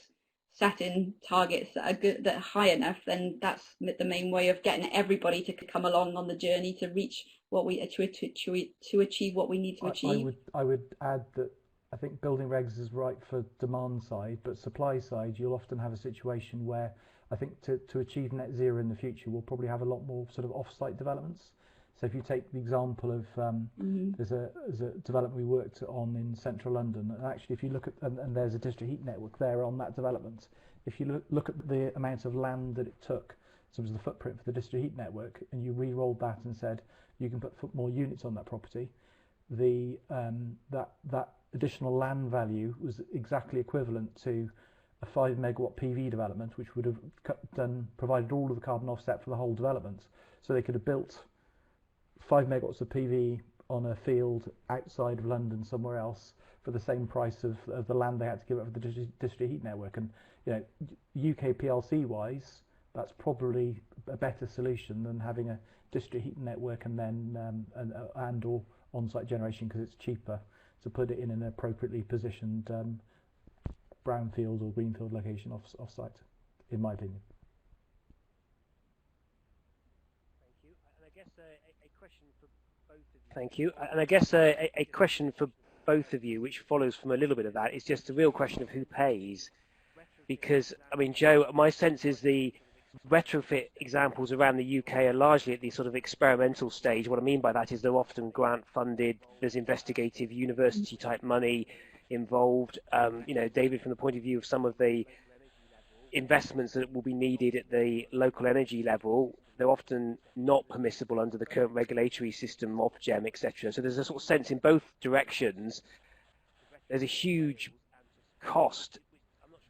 setting targets that are good, that are high enough, then that's the main way of getting everybody to come along on the journey to reach what we to achieve what we need to achieve. I would add that I think building regs is right for demand side, but supply side, you'll often have a situation where I think to achieve net zero in the future, we'll probably have a lot more sort of off-site developments. So if you take the example of there's a development we worked on in central London, and actually if you look at and there's a district heat network there on that development. If you look at the amount of land that it took, so it was the footprint for the district heat network, and you re-rolled that and said you can put more units on that property, the that additional land value was exactly equivalent to a 5 megawatt PV development, which would have provided all of the carbon offset for the whole development. So they could have built 5 megawatts of PV on a field outside of London somewhere else for the same price of the land they had to give up for the district heat network. And UK PLC wise, that's probably a better solution than having a district heat network and then and or on-site generation, because it's cheaper to put it in an appropriately positioned brownfield or greenfield location off-site, in my opinion. Thank you. And I guess a question for both of you, which follows from a little bit of that, is just the real question of who pays. Because, I mean, Joe, my sense is the retrofit examples around the UK are largely at the sort of experimental stage. What I mean by that is they're often grant funded, there's investigative university type money involved. David, from the point of view of some of the investments that will be needed at the local energy level, they're often not permissible under the current regulatory system, Ofgem, etc. So there's a sort of sense in both directions. There's a huge cost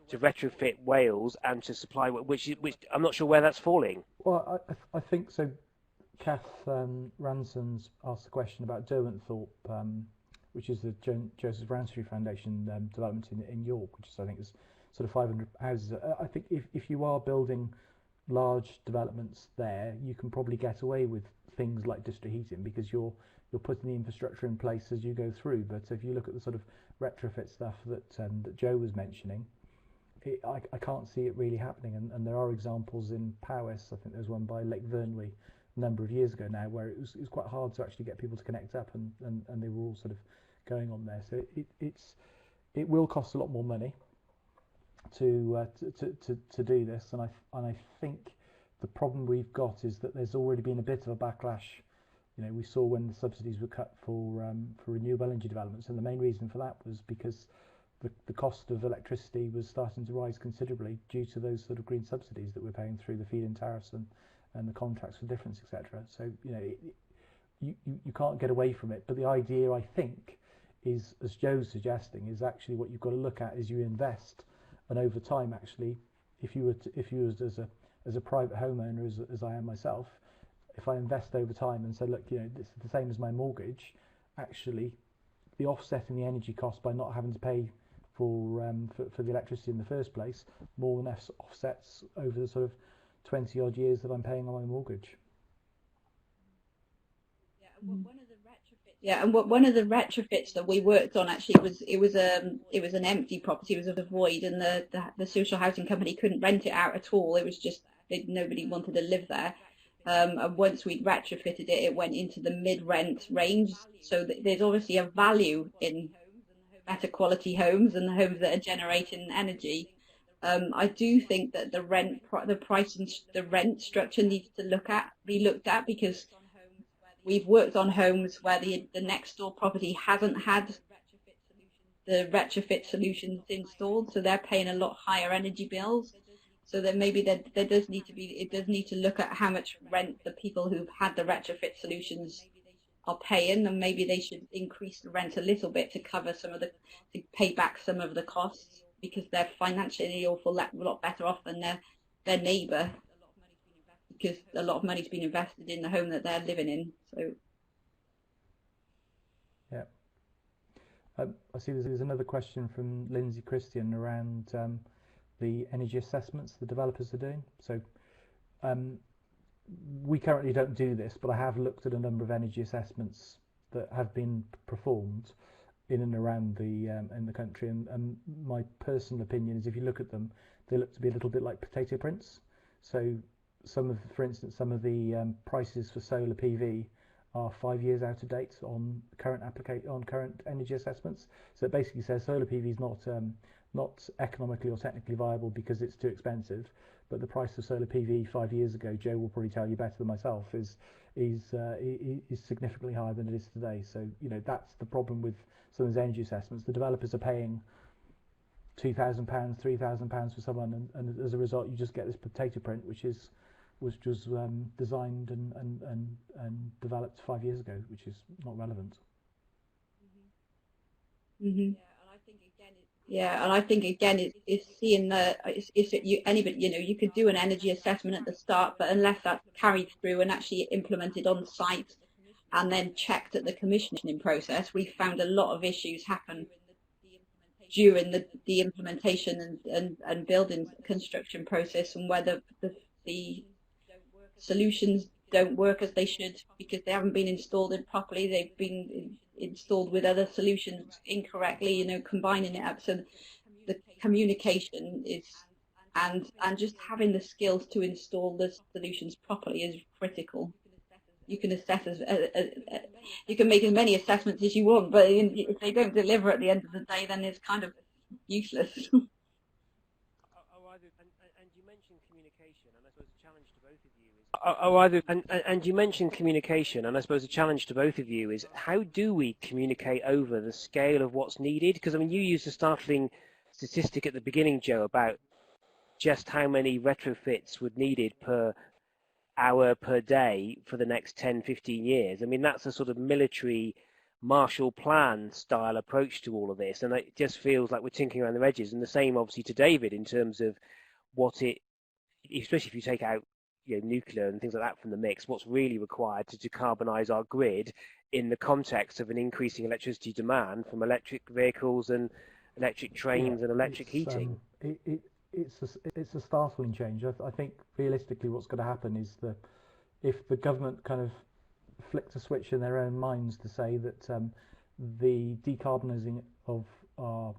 to retrofit Wales and to supply, which I'm not sure where that's falling. Well, I think so. Kath Ranson's asked a question about Derwentthorpe, which is the Joseph Rowntree Foundation development in York, which is, I think, is sort of 500 houses. I think if you are building large developments there, you can probably get away with things like district heating because you're putting the infrastructure in place as you go through. But if you look at the sort of retrofit stuff that Joe was mentioning, I can't see it really happening, and there are examples in Powys. I think there's one by Lake Vyrnwy a number of years ago now where it was quite hard to actually get people to connect up, and they were all sort of going on there. So it will cost a lot more money to do this, and I think the problem we've got is that there's already been a bit of a backlash. We saw when the subsidies were cut for renewable energy developments, and the main reason for that was because the cost of electricity was starting to rise considerably due to those sort of green subsidies that we're paying through the feed-in tariffs and the contracts for difference, etc. So you can't get away from it. But the idea, I think, is, as Joe's suggesting, is actually what you've got to look at is you invest, and over time, actually, if you were as a private homeowner, as I am myself, if I invest over time and say, look, this is the same as my mortgage, actually, the offset in the energy cost by not having to pay for the electricity in the first place more than offsets over the sort of 20 odd years that I'm paying on my mortgage. Yeah, one of the retrofits Yeah, and one of the retrofits that we worked on actually it was an empty property, it was a void, and the social housing company couldn't rent it out at all. It was just nobody wanted to live there. And once we'd retrofitted it, it went into the mid-rent range. So there's obviously a value in better quality homes and the homes that are generating energy. I do think that the price and the rent structure needs to be looked at, because we've worked on homes where the next door property hasn't had the retrofit solutions installed, so they're paying a lot higher energy bills. So then maybe there does need to look at how much rent the people who've had the retrofit solutions are paying, and maybe they should increase the rent a little bit to cover to pay back some of the costs, because they're financially awful lot better off than their neighbour, because a lot of money's been invested in the home that they're living in. So yeah, I see there's another question from Lindsay Christian around the energy assessments the developers are doing. So we currently don't do this, but I have looked at a number of energy assessments that have been performed in and around in the country, and my personal opinion is, if you look at them, they look to be a little bit like potato prints. So for instance, some of the prices for solar PV are 5 years out of date on current energy assessments. So it basically says solar PV is not economically or technically viable because it's too expensive, but the price of solar PV 5 years ago, Joe will probably tell you better than myself, is significantly higher than it is today. So that's the problem with some of those energy assessments. The developers are paying £2,000, £3,000 for someone, and as a result, you just get this potato print, which was just designed and developed 5 years ago, which is not relevant. Mm-hmm. Yeah, and I think again, it's seeing you could do an energy assessment at the start, but unless that's carried through and actually implemented on site and then checked at the commissioning process, we found a lot of issues happen during the implementation and building construction process, and whether the solutions don't work as they should because they haven't been installed properly. They've been installed with other solutions incorrectly, combining it up. So the communication is, and just having the skills to install the solutions properly is critical. You can assess you can make as many assessments as you want, but if they don't deliver at the end of the day, then it's kind of useless. And you mentioned communication, and I suppose the challenge to both of you is, how do we communicate over the scale of what's needed? Because, I mean, you used a startling statistic at the beginning, Joe, about just how many retrofits were needed per hour per day for the next 10, 15 years. I mean, that's a sort of military Marshall Plan style approach to all of this, and it just feels like we're tinkering around the edges. And the same, obviously, to David in terms of especially if you take out nuclear and things like that from the mix, what's really required to decarbonise our grid in the context of an increasing electricity demand from electric vehicles and electric trains and electric heating. It's a startling change. I think realistically what's going to happen is that if the government kind of flicked a switch in their own minds to say that the decarbonising of our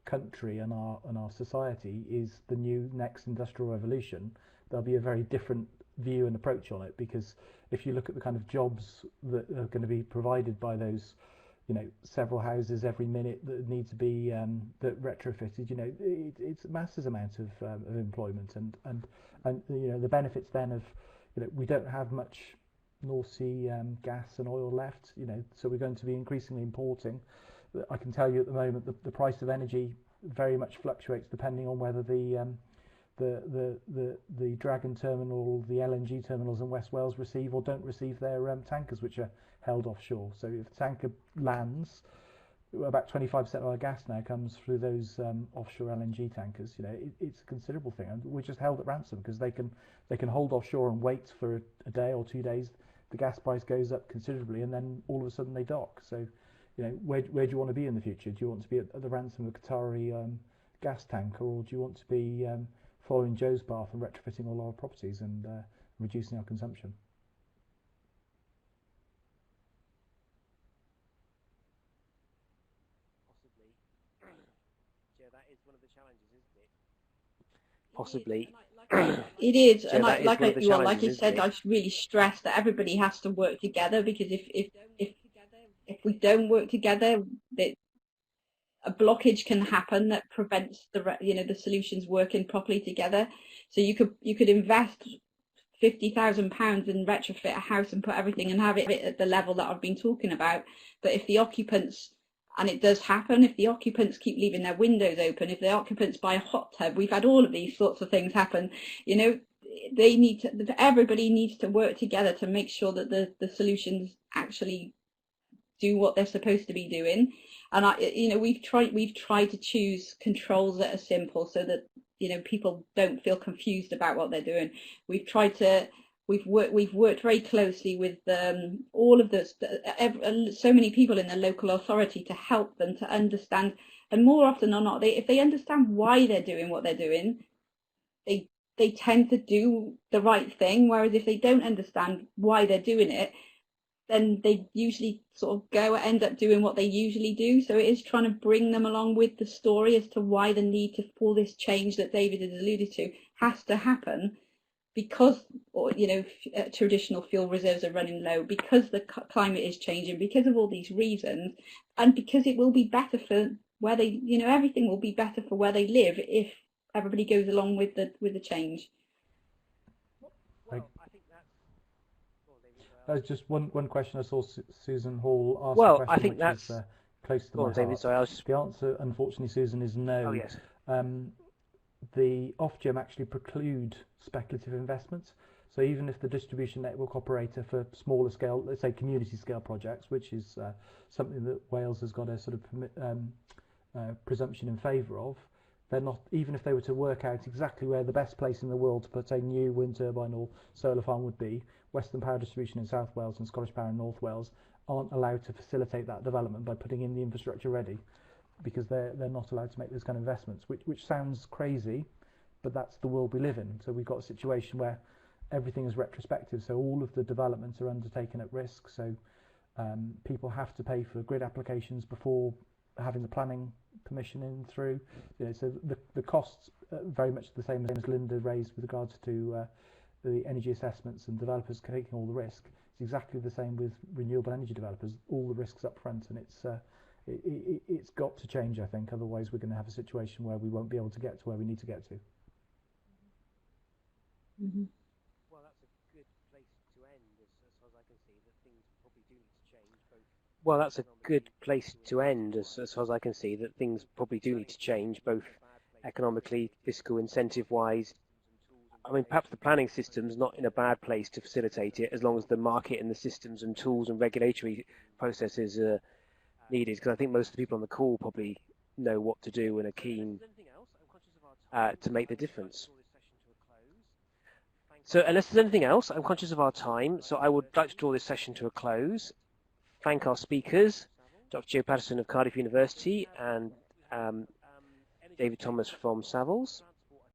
country and our society is the new next industrial revolution, there'll be a very different view and approach on it. Because if you look at the kind of jobs that are going to be provided by those, several houses every minute that need to be that retrofitted, it's a massive amount of employment, and the benefits then of, we don't have much North Sea gas and oil left, so we're going to be increasingly importing. I can tell you at the moment the price of energy very much fluctuates depending on whether the Dragon terminal, the LNG terminals in West Wales receive or don't receive their tankers, which are held offshore. So if the tanker lands, about 25% of our gas now comes through those offshore LNG tankers. It's a considerable thing, and we're just held at ransom because they can hold offshore and wait for a day or 2 days. The gas price goes up considerably, and then all of a sudden they dock. So, where do you want to be in the future? Do you want to be at the ransom of a Qatari gas tanker, or do you want to be following Joe's path and retrofitting all our properties and reducing our consumption? Possibly. It is, Joe, and that is like one of the you challenges, said, isn't I it? really stress that everybody has to work together, because if we don't work together, that a blockage can happen that prevents the solutions working properly together. So you could invest £50,000 and retrofit a house and put everything and have it at the level that I've been talking about. But if the occupants, and it does happen, if the occupants keep leaving their windows open, if the occupants buy a hot tub, we've had all of these sorts of things happen. Everybody needs to work together to make sure that the solutions actually do what they're supposed to be doing. And we've tried to choose controls that are simple, so that people don't feel confused about what they're doing. We've worked very closely with all of so many people in the local authority to help them to understand. And more often than not, if they understand why they're doing what they're doing, they tend to do the right thing. Whereas if they don't understand why they're doing it, then they usually sort of end up doing what they usually do. So it is trying to bring them along with the story as to why the need for this change that David has alluded to has to happen, because traditional fuel reserves are running low, because the climate is changing, because of all these reasons, and because it will be better for where they, everything will be better for where they live if everybody goes along with the change. There's just one question I saw Susan Hall ask Well, a question I think which that's is close to go my on, David. heart. Sorry, The answer, unfortunately, Susan, is no. Oh yes. The Ofgem actually preclude speculative investments. So even if the distribution network operator for smaller scale, let's say community scale projects, which is something that Wales has got a sort of presumption in favour of, they're not, even if they were to work out exactly where the best place in the world to put a new wind turbine or solar farm would be, Western Power Distribution in South Wales and Scottish Power in North Wales aren't allowed to facilitate that development by putting in the infrastructure ready, because they're not allowed to make those kind of investments, which sounds crazy, but that's the world we live in. So we've got a situation where everything is retrospective, so all of the developments are undertaken at risk. So people have to pay for grid applications before having the planning permission in through. So the costs very much the same as Linda raised with regards to the energy assessments and developers taking all the risk. It's exactly the same with renewable energy developers. All the risks up front, and it's got to change, I think. Otherwise, we're going to have a situation where we won't be able to get to where we need to get to. Mm-hmm. Well, that's a good place to end, as far as I can see, that things probably do need to change. Well, that's a good place to end, as far as I can see, that things probably do need to change, both economically, fiscal, incentive-wise. I mean, perhaps the planning system's not in a bad place to facilitate it, as long as the market and the systems and tools and regulatory processes are needed, because I think most of the people on the call probably know what to do and are keen to make the difference. So unless there's anything else, I'm conscious of our time, so I would like to draw this session to a close. Thank our speakers, Dr. Joe Patterson of Cardiff University and David Thomas from Savills.